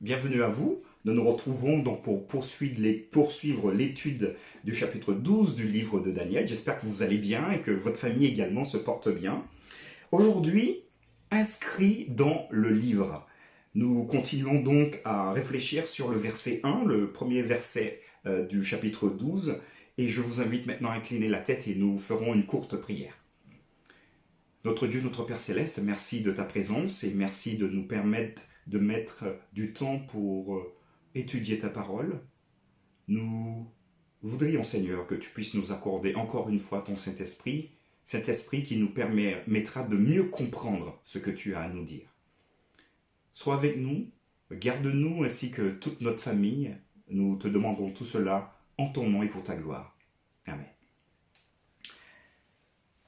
Bienvenue à vous. Nous nous retrouvons donc pour poursuivre l'étude du chapitre 12 du livre de Daniel. J'espère que vous allez bien et que votre famille également se porte bien. Aujourd'hui, inscrit dans le livre. Nous continuons donc à réfléchir sur le verset 1, le premier verset du chapitre 12. Et je vous invite maintenant à incliner la tête et nous ferons une courte prière. Notre Dieu, notre Père Céleste, merci de ta présence et merci de nous permettre de mettre du temps pour étudier ta parole. Nous voudrions, Seigneur, que tu puisses nous accorder encore une fois ton Saint-Esprit, cet esprit qui nous permettra de mieux comprendre ce que tu as à nous dire. Sois avec nous, garde-nous ainsi que toute notre famille. Nous te demandons tout cela en ton nom et pour ta gloire. Amen.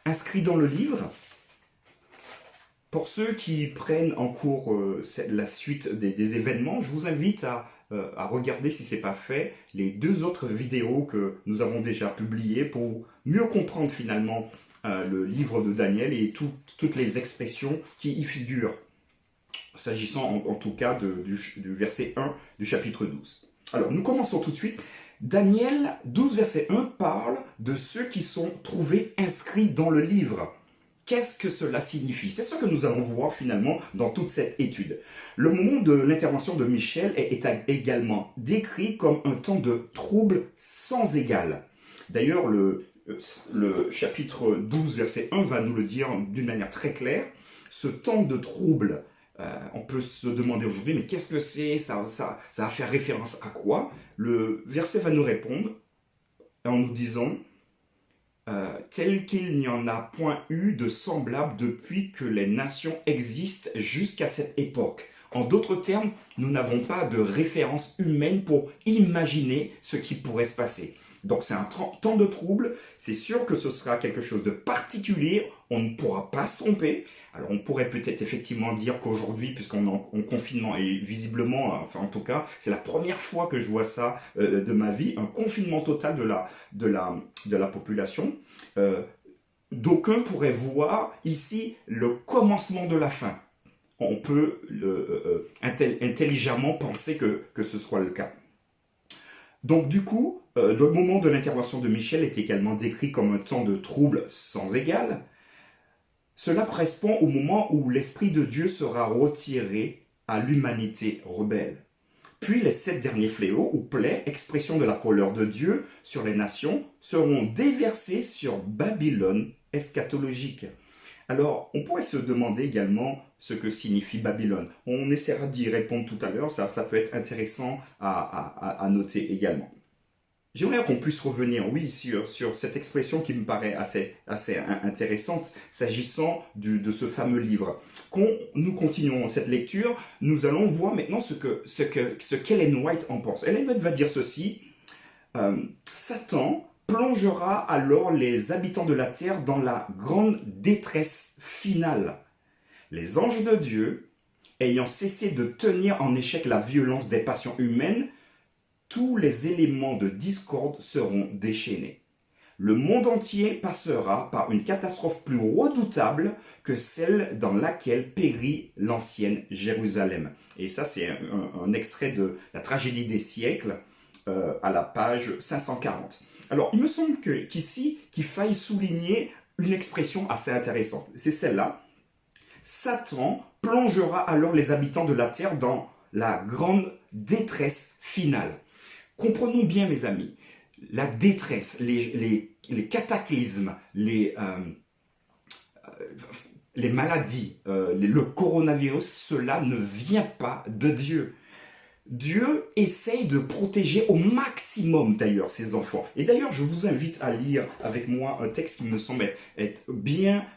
Inscrit dans le livre, pour ceux qui prennent en cours la suite des événements, je vous invite à regarder, si ce n'est pas fait, les deux autres vidéos que nous avons déjà publiées pour mieux comprendre finalement le livre de Daniel et toutes les expressions qui y figurent, s'agissant en tout cas du verset 1 du chapitre 12. Alors, nous commençons tout de suite. Daniel 12, verset 1 parle de ceux qui sont trouvés inscrits dans le livre. Qu'est-ce que cela signifie? C'est ce que nous allons voir finalement dans toute cette étude. Le moment de l'intervention de Michel est également décrit comme un temps de trouble sans égal. D'ailleurs, le chapitre 12, verset 1 va nous le dire d'une manière très claire. Ce temps de trouble, on peut se demander aujourd'hui, mais qu'est-ce que c'est? Ça va faire référence à quoi? Le verset va nous répondre en nous disant tel qu'il n'y en a point eu de semblable depuis que les nations existent jusqu'à cette époque. En d'autres termes, nous n'avons pas de référence humaine pour imaginer ce qui pourrait se passer. Donc c'est un temps de trouble, c'est sûr que ce sera quelque chose de particulier, on ne pourra pas se tromper. Alors on pourrait peut-être effectivement dire qu'aujourd'hui, puisqu'on est en confinement, et visiblement, enfin en tout cas, c'est la première fois que je vois ça de ma vie, un confinement total de la population. D'aucuns pourraient voir ici le commencement de la fin. On peut intelligemment penser que ce soit le cas. Donc du coup, le moment de l'intervention de Michel est également décrit comme un temps de trouble sans égal. Cela correspond au moment où l'Esprit de Dieu sera retiré à l'humanité rebelle. Puis les 7 derniers fléaux ou plaies, expression de la colère de Dieu sur les nations, seront déversés sur Babylone eschatologique. Alors, on pourrait se demander également ce que signifie Babylone. On essaiera d'y répondre tout à l'heure, ça peut être intéressant à noter également. J'aimerais qu'on puisse revenir, oui, sur cette expression qui me paraît assez intéressante, s'agissant de ce fameux livre. Quand nous continuons cette lecture, nous allons voir maintenant ce qu'Ellen White en pense. Ellen White va dire ceci, Satan plongera alors les habitants de la terre dans la grande détresse finale. Les anges de Dieu, ayant cessé de tenir en échec la violence des passions humaines, tous les éléments de discorde seront déchaînés. Le monde entier passera par une catastrophe plus redoutable que celle dans laquelle périt l'ancienne Jérusalem. Et ça, c'est un extrait de la tragédie des siècles à la page 540. Alors, il me semble qu'ici, qu'il faille souligner une expression assez intéressante. C'est celle-là. Satan plongera alors les habitants de la terre dans la grande détresse finale. Comprenons bien, mes amis, la détresse, les cataclysmes, les maladies, le coronavirus, cela ne vient pas de Dieu. Dieu essaye de protéger au maximum d'ailleurs ses enfants. Et d'ailleurs, je vous invite à lire avec moi un texte qui me semble être bien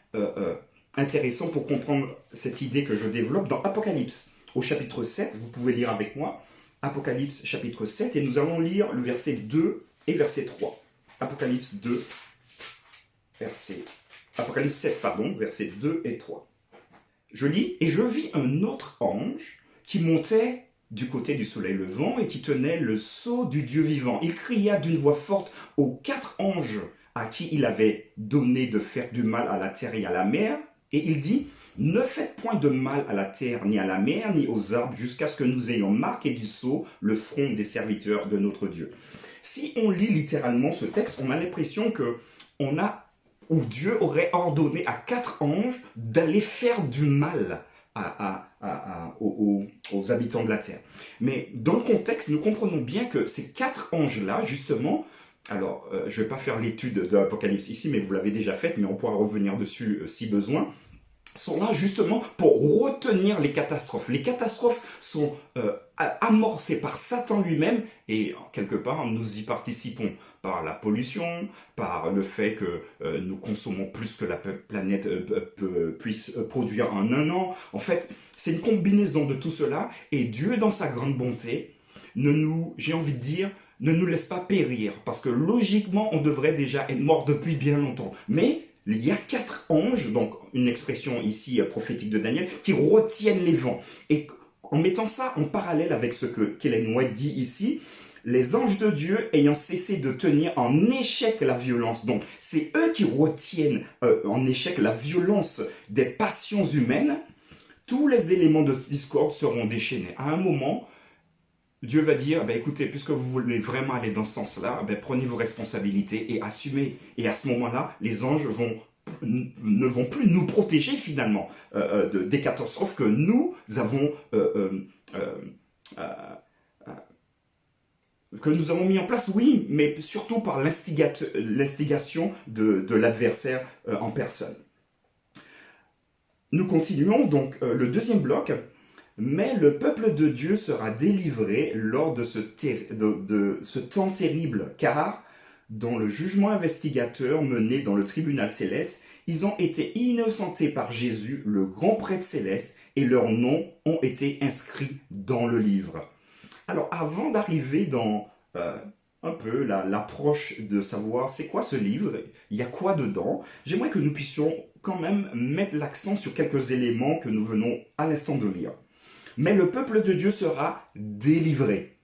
intéressant pour comprendre cette idée que je développe dans Apocalypse. Au chapitre 7, vous pouvez lire avec moi, Apocalypse chapitre 7, et nous allons lire le verset 2 et verset 3. Apocalypse 7, versets 2 et 3. Je lis, « Et je vis un autre ange qui montait du côté du soleil levant et qui tenait le sceau du Dieu vivant. Il cria d'une voix forte aux 4 anges à qui il avait donné de faire du mal à la terre et à la mer, et il dit, Ne faites point de mal à la terre, ni à la mer, ni aux arbres, jusqu'à ce que nous ayons marqué du sceau le front des serviteurs de notre Dieu. Si on lit littéralement ce texte, on a l'impression que on a, ou Dieu aurait ordonné à 4 anges d'aller faire du mal aux habitants de la terre. Mais dans le contexte, nous comprenons bien que ces 4 anges-là, justement, alors je ne vais pas faire l'étude de l'Apocalypse ici, mais vous l'avez déjà faite, mais on pourra revenir dessus si besoin, sont là justement pour retenir les catastrophes. Les catastrophes sont amorcées par Satan lui-même et quelque part nous y participons par la pollution, par le fait que nous consommons plus que la planète puisse produire en un an. En fait, c'est une combinaison de tout cela et Dieu dans sa grande bonté j'ai envie de dire, ne nous laisse pas périr parce que logiquement on devrait déjà être mort depuis bien longtemps. Mais il y a 4 anges, donc une expression ici prophétique de Daniel, qui retiennent les vents. Et en mettant ça en parallèle avec ce que Kellen White dit ici, les anges de Dieu ayant cessé de tenir en échec la violence. Donc c'est eux qui retiennent en échec la violence des passions humaines. Tous les éléments de discorde seront déchaînés. À un moment, Dieu va dire, écoutez, puisque vous voulez vraiment aller dans ce sens-là, prenez vos responsabilités et assumez. Et à ce moment-là, les anges ne vont plus nous protéger finalement des catastrophes que nous avons mis en place, oui, mais surtout par l'instigation de l'adversaire en personne. Nous continuons donc le deuxième bloc. Mais le peuple de Dieu sera délivré lors de ce temps terrible, car dans le jugement investigateur mené dans le tribunal céleste, ils ont été innocentés par Jésus, le grand prêtre céleste, et leurs noms ont été inscrits dans le livre. Alors avant d'arriver dans un peu l'approche de savoir c'est quoi ce livre, il y a quoi dedans, j'aimerais que nous puissions quand même mettre l'accent sur quelques éléments que nous venons à l'instant de lire. Mais le peuple de Dieu sera délivré.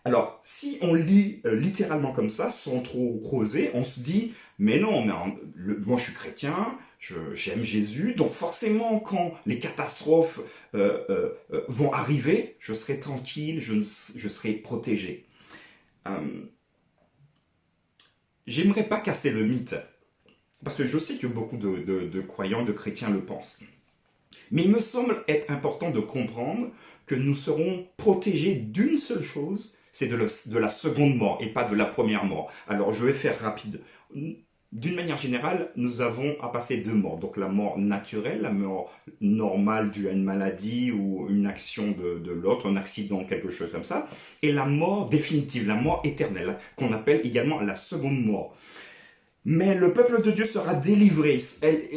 Alors, si on lit littéralement comme ça, sans trop creuser, on se dit, mais non, moi je suis chrétien, j'aime Jésus, donc forcément quand les catastrophes vont arriver, je serai tranquille, je serai protégé. J'aimerais pas casser le mythe, parce que je sais que beaucoup de croyants, de chrétiens le pensent. Mais il me semble être important de comprendre que nous serons protégés d'une seule chose, c'est de la seconde mort et pas de la première mort. Alors je vais faire rapide. D'une manière générale, nous avons à passer 2 morts. Donc la mort naturelle, la mort normale due à une maladie ou une action de l'autre, un accident, quelque chose comme ça. Et la mort définitive, la mort éternelle, qu'on appelle également la seconde mort. Mais le peuple de Dieu sera délivré.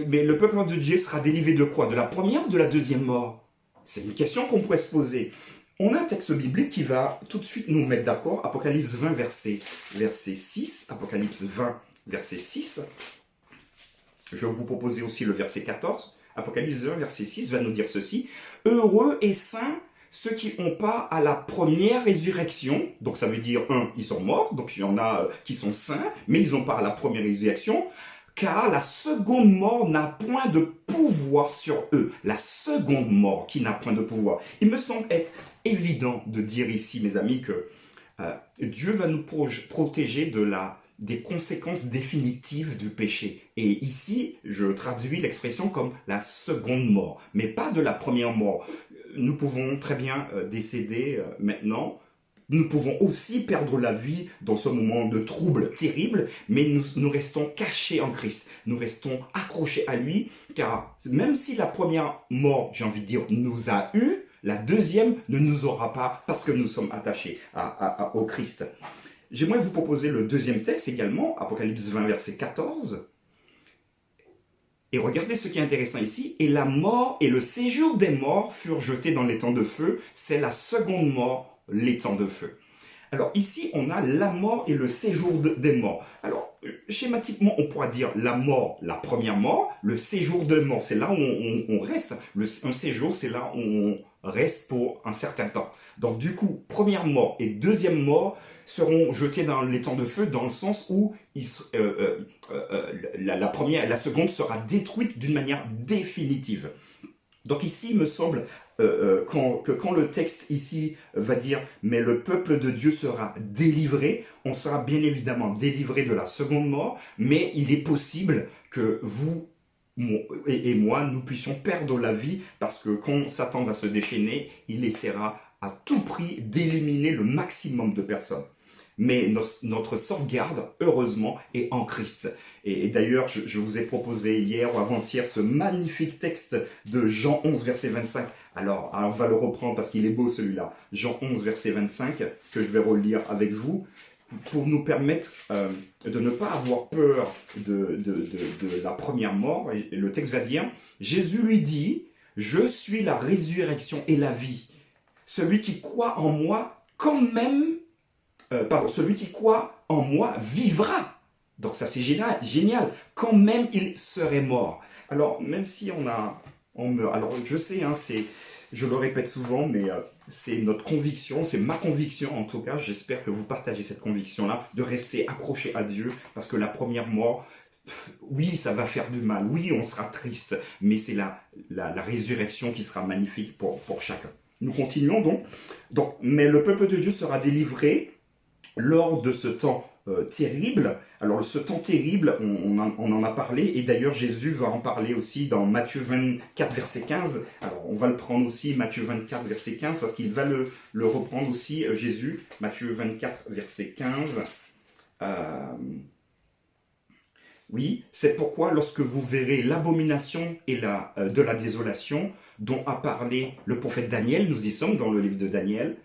Mais le peuple de Dieu sera délivré de quoi? De la première ou de la deuxième mort? C'est une question qu'on pourrait se poser. On a un texte biblique qui va tout de suite nous mettre d'accord. Apocalypse 20, verset 6. Apocalypse 20, verset 6. Je vais vous proposer aussi le verset 14. Apocalypse 20, verset 6 va nous dire ceci. Heureux et saints ceux qui ont part à la première résurrection, donc ça veut dire, ils sont morts, donc il y en a qui sont saints, mais ils ont part à la première résurrection, car la seconde mort n'a point de pouvoir sur eux. La seconde mort qui n'a point de pouvoir. Il me semble être évident de dire ici, mes amis, que Dieu va nous protéger des conséquences définitives du péché. Et ici, je traduis l'expression comme la seconde mort, mais pas de la première mort. Nous pouvons très bien décéder maintenant. Nous pouvons aussi perdre la vie dans ce moment de trouble terrible, mais nous restons cachés en Christ. Nous restons accrochés à lui, car même si la première mort, j'ai envie de dire, nous a eu, la deuxième ne nous aura pas parce que nous sommes attachés au Christ. J'aimerais vous proposer le deuxième texte également, Apocalypse 20, verset 14. Et regardez ce qui est intéressant ici. Et la mort et le séjour des morts furent jetés dans l'étang de feu. C'est la seconde mort, l'étang de feu. Alors ici, on a la mort et le séjour des morts. Alors, schématiquement, on pourra dire la mort, la première mort, le séjour de mort, c'est là où on reste. Un séjour, c'est là où on reste pour un certain temps. Donc du coup, première mort et deuxième mort seront jetés dans les temps de feu dans le sens où la première et la seconde sera détruite d'une manière définitive. Donc ici, il me semble que quand le texte ici va dire « mais le peuple de Dieu sera délivré », on sera bien évidemment délivré de la seconde mort, mais il est possible que vous et moi, nous puissions perdre la vie parce que quand Satan va se déchaîner, il essaiera à tout prix d'éliminer le maximum de personnes. Mais notre sauvegarde, heureusement, est en Christ. Et d'ailleurs, je vous ai proposé hier ou avant-hier ce magnifique texte de Jean 11, verset 25. Alors, on va le reprendre parce qu'il est beau celui-là. Jean 11, verset 25, que je vais relire avec vous, pour nous permettre de ne pas avoir peur de la première mort. Et le texte va dire, Jésus lui dit, « Je suis la résurrection et la vie. Celui qui croit en moi, quand même... celui qui croit en moi vivra. » Donc ça c'est génial, génial. Quand même il serait mort. Alors même si on meurt. Alors je sais, hein, je le répète souvent, mais c'est notre conviction, c'est ma conviction en tout cas. J'espère que vous partagez cette conviction-là de rester accroché à Dieu, parce que la première mort, oui, ça va faire du mal. Oui, on sera triste, mais c'est la résurrection qui sera magnifique pour chacun. Nous continuons donc. Mais le peuple de Dieu sera délivré lors de ce temps terrible. Alors ce temps terrible, on en a parlé, et d'ailleurs Jésus va en parler aussi dans Matthieu 24, verset 15. Alors on va le prendre aussi, Matthieu 24, verset 15, parce qu'il va le reprendre aussi, Jésus, Matthieu 24, verset 15. Oui, c'est pourquoi lorsque vous verrez l'abomination et de la désolation dont a parlé le prophète Daniel, nous y sommes dans le livre de Daniel,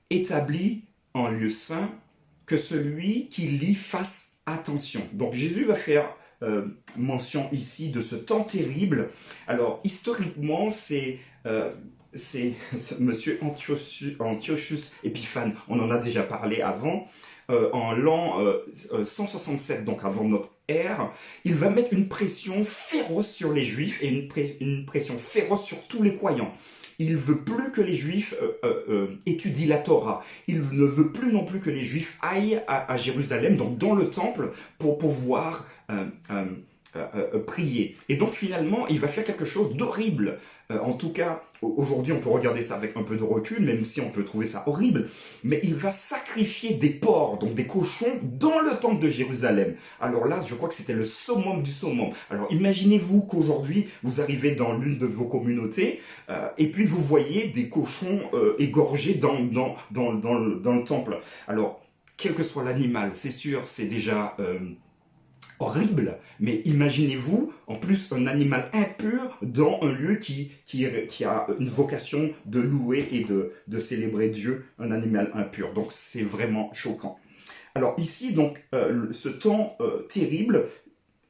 établi en lieu saint, que celui qui lit fasse attention. Donc Jésus va faire mention ici de ce temps terrible. Alors historiquement, c'est Monsieur Antiochus Épiphane, on en a déjà parlé avant, en l'an 167, donc avant notre ère, il va mettre une pression féroce sur les Juifs et une pression féroce sur tous les croyants. Il veut plus que les Juifs étudient la Torah. Il ne veut plus non plus que les Juifs aillent à Jérusalem, donc dans le temple, pour pouvoir prier. Et donc finalement, il va faire quelque chose d'horrible. En tout cas, aujourd'hui, on peut regarder ça avec un peu de recul, même si on peut trouver ça horrible. Mais il va sacrifier des porcs, donc des cochons, dans le temple de Jérusalem. Alors là, je crois que c'était le summum du summum. Alors imaginez-vous qu'aujourd'hui, vous arrivez dans l'une de vos communautés, et puis vous voyez des cochons égorgés dans le temple. Alors, quel que soit l'animal, c'est sûr, c'est déjà... horrible, mais imaginez-vous en plus un animal impur dans un lieu qui a une vocation de louer et de célébrer Dieu, un animal impur. Donc c'est vraiment choquant. Alors ici, donc, ce temps terrible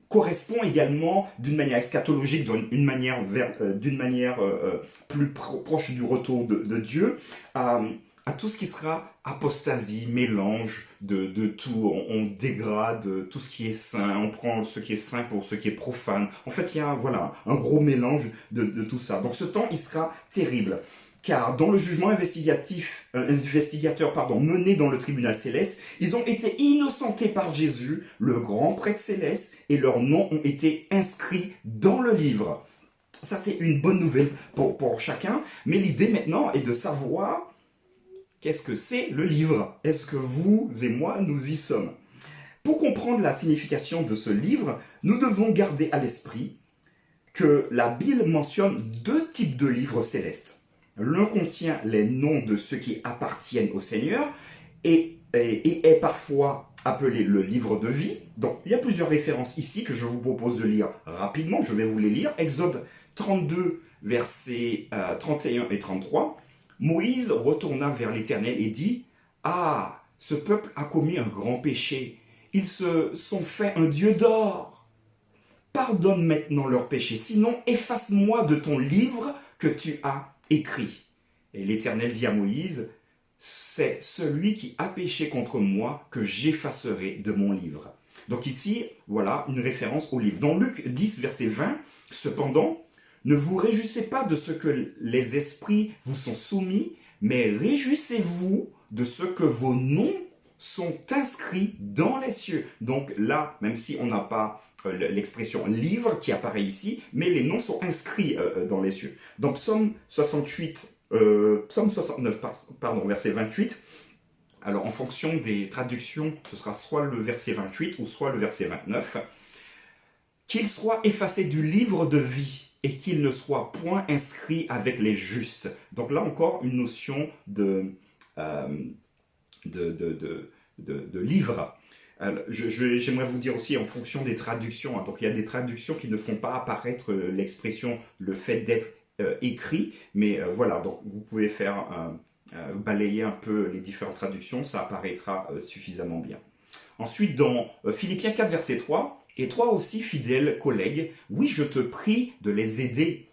correspond également d'une manière eschatologique, d'une manière plus proche du retour de Dieu, à tout ce qui sera apostasie, mélange de tout. On dégrade tout ce qui est saint, on prend ce qui est saint pour ce qui est profane. En fait, il y a voilà, un gros mélange de tout ça. Donc ce temps, il sera terrible. Car dans le jugement investigateur mené dans le tribunal céleste, ils ont été innocentés par Jésus, le grand prêtre céleste, et leurs noms ont été inscrits dans le livre. Ça, c'est une bonne nouvelle pour chacun. Mais l'idée maintenant est de savoir qu'est-ce que c'est le livre. Est-ce que vous et moi, nous y sommes? Pour comprendre la signification de ce livre, nous devons garder à l'esprit que la Bible mentionne deux types de livres célestes. L'un contient les noms de ceux qui appartiennent au Seigneur et est parfois appelé le livre de vie. Donc, il y a plusieurs références ici que je vous propose de lire rapidement. Je vais vous les lire. Exode 32, versets 31 et 33. Moïse retourna vers l'Éternel et dit « Ah, ce peuple a commis un grand péché. Ils se sont fait un Dieu d'or. Pardonne maintenant leurs péchés, sinon efface-moi de ton livre que tu as écrit. » Et l'Éternel dit à Moïse, c'est celui qui a péché contre moi que j'effacerai de mon livre. Donc ici, voilà une référence au livre. Dans Luc 10, verset 20, cependant, ne vous réjouissez pas de ce que les esprits vous sont soumis, mais réjouissez-vous de ce que vos noms sont inscrits dans les cieux. Donc là, même si on n'a pas l'expression livre qui apparaît ici, mais les noms sont inscrits dans les cieux. Dans Psaume 68, Psaume 69, pardon, verset 28, alors en fonction des traductions, ce sera soit le verset 28 ou soit le verset 29, qu'il soit effacé du livre de vie et qu'il ne soit point inscrit avec les justes. Donc là encore, une notion euh, de livre. J'aimerais vous dire aussi en fonction des traductions. Hein, donc il y a des traductions qui ne font pas apparaître l'expression, le fait d'être écrit. Mais voilà, donc vous pouvez faire balayer un peu les différentes traductions, ça apparaîtra suffisamment bien. Ensuite, dans Philippiens 4, verset 3, et toi aussi, fidèle collègue, oui, je te prie de les aider,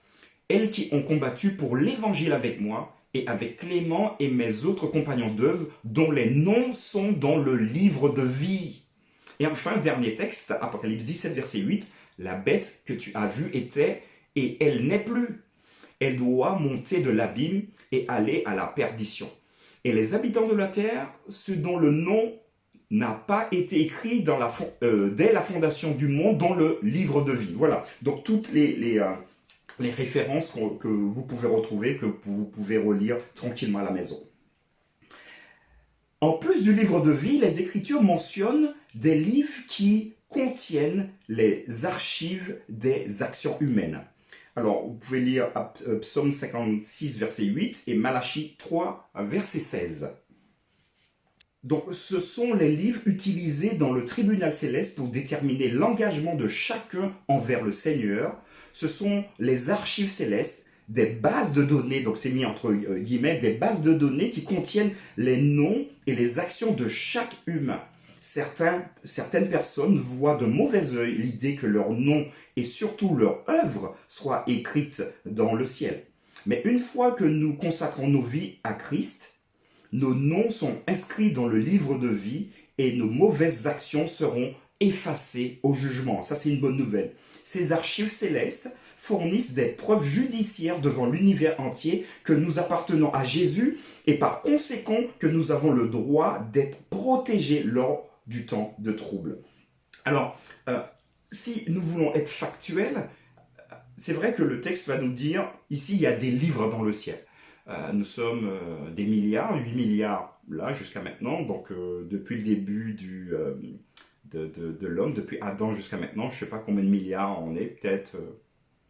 elles qui ont combattu pour l'évangile avec moi, et avec Clément et mes autres compagnons d'œuvre, dont les noms sont dans le livre de vie. Et enfin, dernier texte, Apocalypse 17, verset 8, la bête que tu as vue était, et elle n'est plus. Elle doit monter de l'abîme et aller à la perdition. Et les habitants de la terre, ceux dont le nom n'a pas été écrit dès la fondation du monde dans le livre de vie. Voilà, donc toutes les références que vous pouvez retrouver, que vous pouvez relire tranquillement à la maison. En plus du livre de vie, les Écritures mentionnent des livres qui contiennent les archives des actions humaines. Alors, vous pouvez lire Psaume 56, verset 8 et Malachie 3, verset 16. Donc, ce sont les livres utilisés dans le tribunal céleste pour déterminer l'engagement de chacun envers le Seigneur. Ce sont les archives célestes, des bases de données, donc c'est mis entre guillemets, des bases de données qui contiennent les noms et les actions de chaque humain. Certaines personnes voient de mauvais œil l'idée que leur nom et surtout leur œuvre soient écrites dans le ciel. Mais une fois que nous consacrons nos vies à Christ, nos noms sont inscrits dans le livre de vie et nos mauvaises actions seront effacées au jugement. Ça, c'est une bonne nouvelle. Ces archives célestes fournissent des preuves judiciaires devant l'univers entier que nous appartenons à Jésus et par conséquent que nous avons le droit d'être protégés lors du temps de trouble. Alors, si nous voulons être factuels, c'est vrai que le texte va nous dire, ici, il y a des livres dans le ciel. Nous sommes des milliards, 8 milliards là jusqu'à maintenant, donc depuis le début de l'homme, depuis Adam jusqu'à maintenant, je ne sais pas combien de milliards on est, peut-être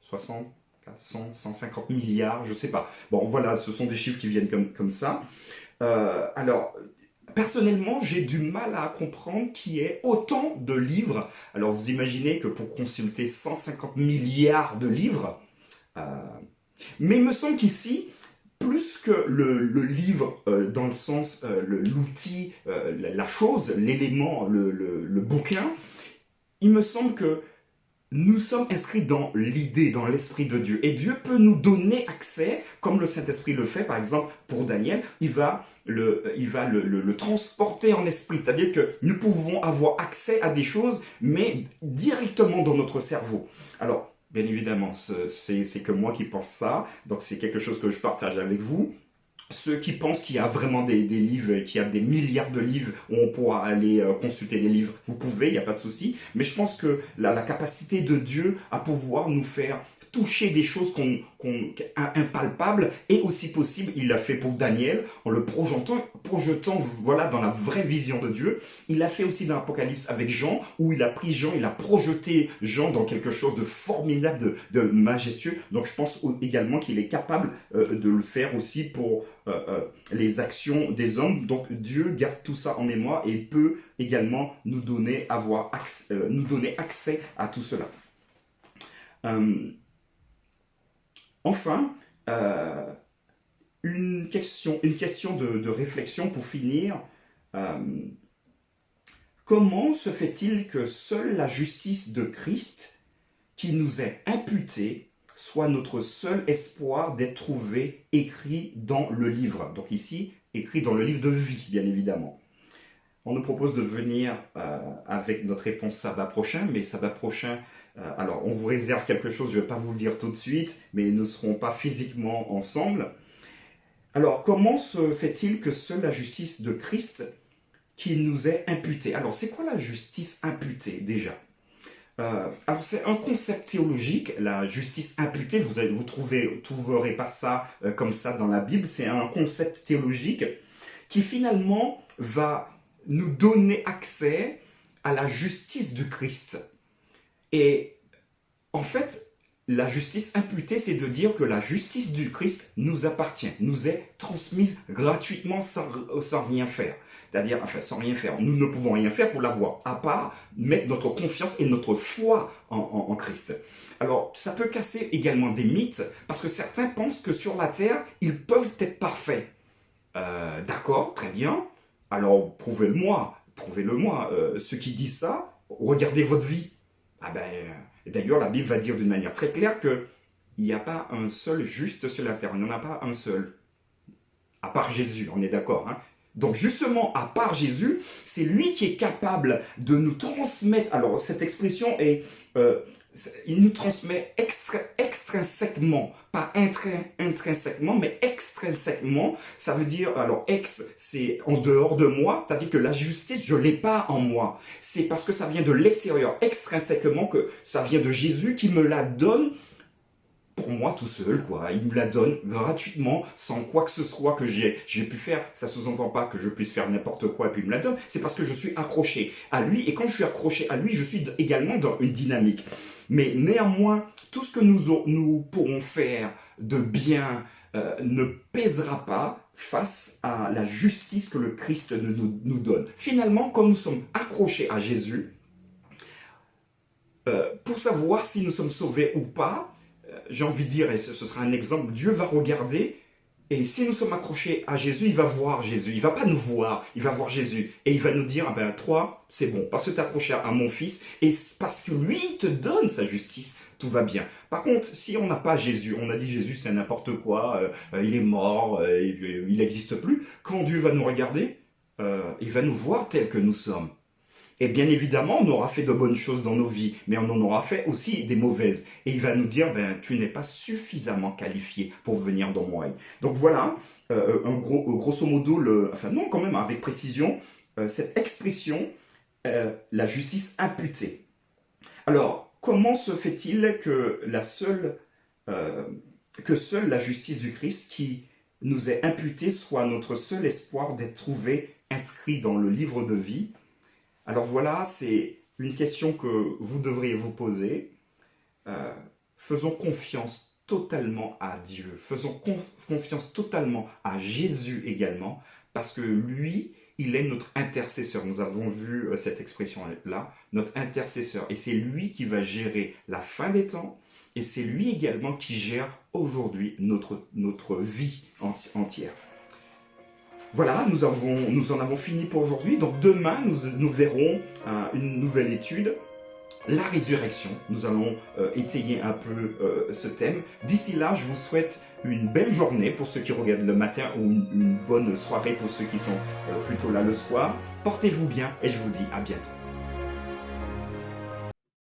60, 100, 150 milliards, je ne sais pas. Bon voilà, ce sont des chiffres qui viennent comme ça. Alors, personnellement, j'ai du mal à comprendre qu'il y ait autant de livres. Alors vous imaginez que pour consulter 150 milliards de livres, mais il me semble qu'ici, plus que le livre dans le sens, l'outil, la chose, l'élément, le bouquin, il me semble que nous sommes inscrits dans l'idée, dans l'Esprit de Dieu. Et Dieu peut nous donner accès, comme le Saint-Esprit le fait, par exemple, pour Daniel, il va le transporter en esprit. C'est-à-dire que nous pouvons avoir accès à des choses, mais directement dans notre cerveau. Alors, bien évidemment, c'est que moi qui pense ça, donc c'est quelque chose que je partage avec vous. Ceux qui pensent qu'il y a vraiment des livres, qu'il y a des milliards de livres où on pourra aller consulter des livres, vous pouvez, il n'y a pas de souci. Mais je pense que la capacité de Dieu à pouvoir nous faire toucher des choses impalpables et aussi possible, il l'a fait pour Daniel en le projetant voilà, dans la vraie vision de Dieu. Il l'a fait aussi dans l'Apocalypse avec Jean, où il a pris Jean, il a projeté Jean dans quelque chose de formidable, de majestueux. Donc je pense également qu'il est capable de le faire aussi pour les actions des hommes. Donc Dieu garde tout ça en mémoire et peut également nous donner accès à tout cela. Enfin, une question de réflexion pour finir. Comment se fait-il que seule la justice de Christ qui nous est imputée soit notre seul espoir d'être trouvé écrit dans le livre. Donc ici, écrit dans le livre de vie, bien évidemment. On nous propose de venir avec notre réponse sabbat prochain, mais sabbat prochain, alors on vous réserve quelque chose, je ne vais pas vous le dire tout de suite, mais nous ne serons pas physiquement ensemble. Alors comment se fait-il que seule la justice de Christ qui nous est imputée? Alors c'est quoi la justice imputée déjà? Alors c'est un concept théologique, la justice imputée, vous trouverez pas ça comme ça dans la Bible, c'est un concept théologique qui finalement va nous donner accès à la justice du Christ. Et en fait, la justice imputée, c'est de dire que la justice du Christ nous appartient, nous est transmise gratuitement sans rien faire. C'est-à-dire, enfin, sans rien faire. Nous ne pouvons rien faire pour l'avoir, à part mettre notre confiance et notre foi en Christ. Alors, ça peut casser également des mythes, parce que certains pensent que sur la terre, ils peuvent être parfaits. D'accord, très bien. Alors, prouvez-le-moi. Ceux qui disent ça, regardez votre vie. Ah ben, d'ailleurs, la Bible va dire d'une manière très claire que il n'y a pas un seul juste sur la terre. Il n'y en a pas un seul. À part Jésus, on est d'accord. Hein? Donc justement, à part Jésus, c'est lui qui est capable de nous transmettre. Alors, cette expression est... il nous transmet extrinsèquement, pas intrinsèquement, mais extrinsèquement. Ça veut dire, alors c'est en dehors de moi, c'est-à-dire que la justice, je ne l'ai pas en moi. C'est parce que ça vient de l'extérieur, extrinsèquement, que ça vient de Jésus qui me la donne pour moi tout seul, quoi. Il me la donne gratuitement, sans quoi que ce soit que j'ai pu faire. Ça sous-entend pas que je puisse faire n'importe quoi et puis il me la donne. C'est parce que je suis accroché à lui. Et quand je suis accroché à lui, je suis également dans une dynamique. Mais néanmoins, tout ce que nous pourrons faire de bien ne pèsera pas face à la justice que le Christ nous donne. Finalement, quand nous sommes accrochés à Jésus, pour savoir si nous sommes sauvés ou pas, j'ai envie de dire, et ce sera un exemple, Dieu va regarder, et si nous sommes accrochés à Jésus, il va voir Jésus. Il va pas nous voir, il va voir Jésus. Et il va nous dire, ah ben toi, c'est bon, parce que tu es accroché à mon fils, et parce que lui te donne sa justice, tout va bien. Par contre, si on n'a pas Jésus, on a dit Jésus c'est n'importe quoi, il est mort, il n'existe plus, quand Dieu va nous regarder, il va nous voir tels que nous sommes. Et bien évidemment, on aura fait de bonnes choses dans nos vies, mais on en aura fait aussi des mauvaises. Et il va nous dire, ben, tu n'es pas suffisamment qualifié pour venir dans mon règne. Donc voilà, grosso modo, enfin non, quand même, avec précision, cette expression, la justice imputée. Alors, comment se fait-il que seule la justice du Christ qui nous est imputée soit notre seul espoir d'être trouvé inscrit dans le livre de vie? Alors voilà, c'est une question que vous devriez vous poser. Faisons confiance totalement à Dieu. Faisons confiance totalement à Jésus également, parce que lui, il est notre intercesseur. Nous avons vu cette expression-là, notre intercesseur. Et c'est lui qui va gérer la fin des temps, et c'est lui également qui gère aujourd'hui notre vie entière. Voilà, nous en avons fini pour aujourd'hui. Donc demain, nous verrons une nouvelle étude, la résurrection. Nous allons étayer un peu ce thème. D'ici là, je vous souhaite une belle journée pour ceux qui regardent le matin ou une bonne soirée pour ceux qui sont plutôt là le soir. Portez-vous bien et je vous dis à bientôt.